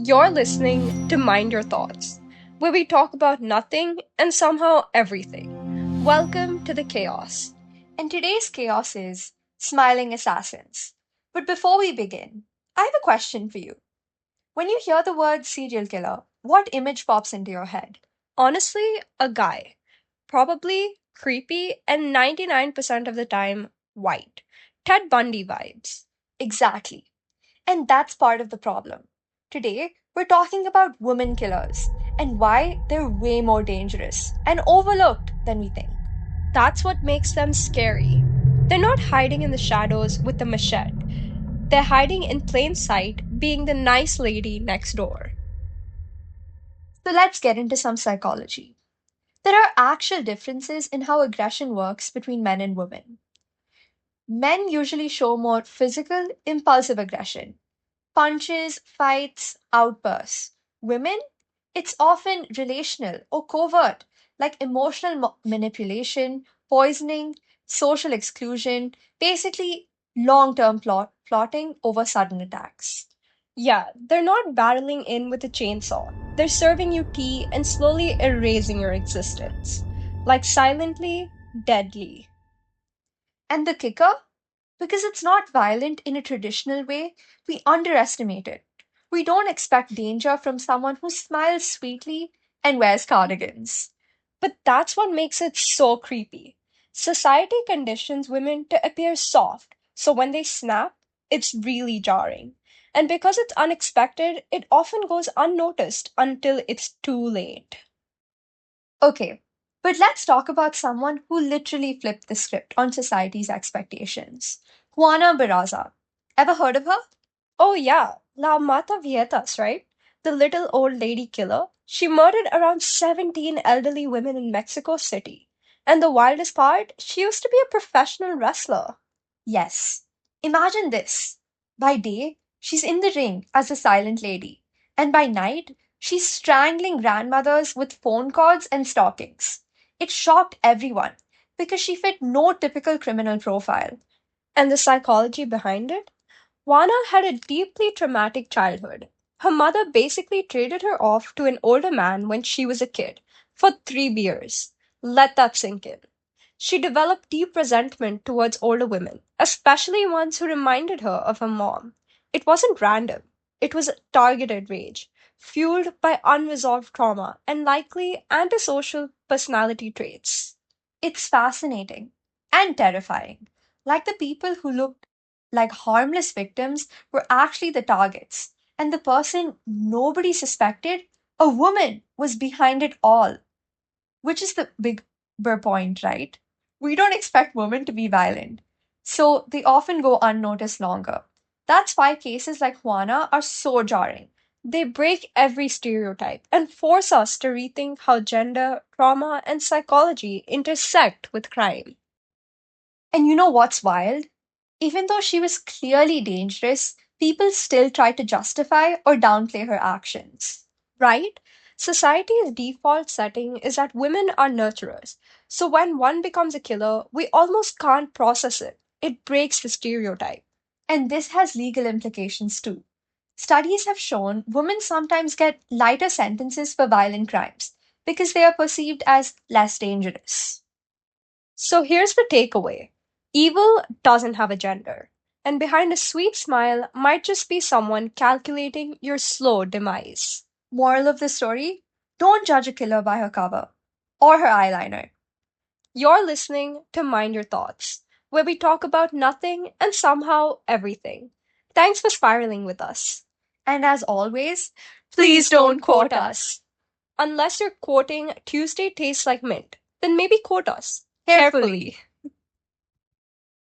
You're listening to Mind Your Thoughts, where we talk about nothing and somehow everything. Welcome to the chaos. And today's chaos is smiling assassins. But before we begin, I have a question for you. When you hear the word serial killer, what image pops into your head? Honestly, a guy. Probably creepy and 99% of the time white. Ted Bundy vibes. Exactly. And that's part of the problem. Today, we're talking about women killers and why they're way more dangerous and overlooked than we think. That's what makes them scary. They're not hiding in the shadows with a machete. They're hiding in plain sight, being the nice lady next door. So let's get into some psychology. There are actual differences in how aggression works between men and women. Men usually show more physical, impulsive aggression punches, fights, outbursts. Women, it's often relational or covert, like emotional manipulation, poisoning, social exclusion, basically long term plotting over sudden attacks. Yeah, they're not barreling in with a chainsaw. They're serving you tea and slowly erasing your existence. Like silently, deadly. And the kicker? Because it's not violent in a traditional way, we underestimate it. We don't expect danger from someone who smiles sweetly and wears cardigans. But that's what makes it so creepy. Society conditions women to appear soft, so when they snap, it's really jarring. And because it's unexpected, it often goes unnoticed until it's too late. Okay, but let's talk about someone who literally flipped the script on society's expectations. Juana Barraza. Ever heard of her? Oh, yeah, La Mata Vietas, right? The little old lady killer. She murdered around 17 elderly women in Mexico City. And the wildest part, she used to be a professional wrestler. Yes. Imagine this. By day, she's in the ring as a silent lady, and by night, she's strangling grandmothers with phone calls and stockings. It shocked everyone because she fit no typical criminal profile. And the psychology behind it? Juana had a deeply traumatic childhood. Her mother basically traded her off to an older man when she was a kid for 3 years. Let that sink in. She developed deep resentment towards older women, especially ones who reminded her of her mom. It wasn't random, it was targeted rage, fueled by unresolved trauma and likely antisocial personality traits. It's fascinating and terrifying. Like the people who looked like harmless victims were actually the targets, and the person nobody suspected, a woman, was behind it all, which is the bigger point, right? We don't expect women to be violent, so they often go unnoticed longer. That's why cases like Juana are so jarring. They break every stereotype and force us to rethink how gender, trauma, and psychology intersect with crime. And you know what's wild? Even though she was clearly dangerous, people still try to justify or downplay her actions. Right? Society's default setting is that women are nurturers. So when one becomes a killer, we almost can't process it. It breaks the stereotype. And this has legal implications too. Studies have shown women sometimes get lighter sentences for violent crimes because they are perceived as less dangerous. So here's the takeaway: evil doesn't have a gender. And behind a sweet smile might just be someone calculating your slow demise. Moral of the story: don't judge a killer by her cover or her eyeliner. You're listening to Mind Your Thoughts, where we talk about nothing and somehow everything. Thanks for spiraling with us. And as always, Please please don't don't quote quote us. us. Unless you're quoting Tuesday tastes like mint, then maybe quote us. Carefully. Carefully.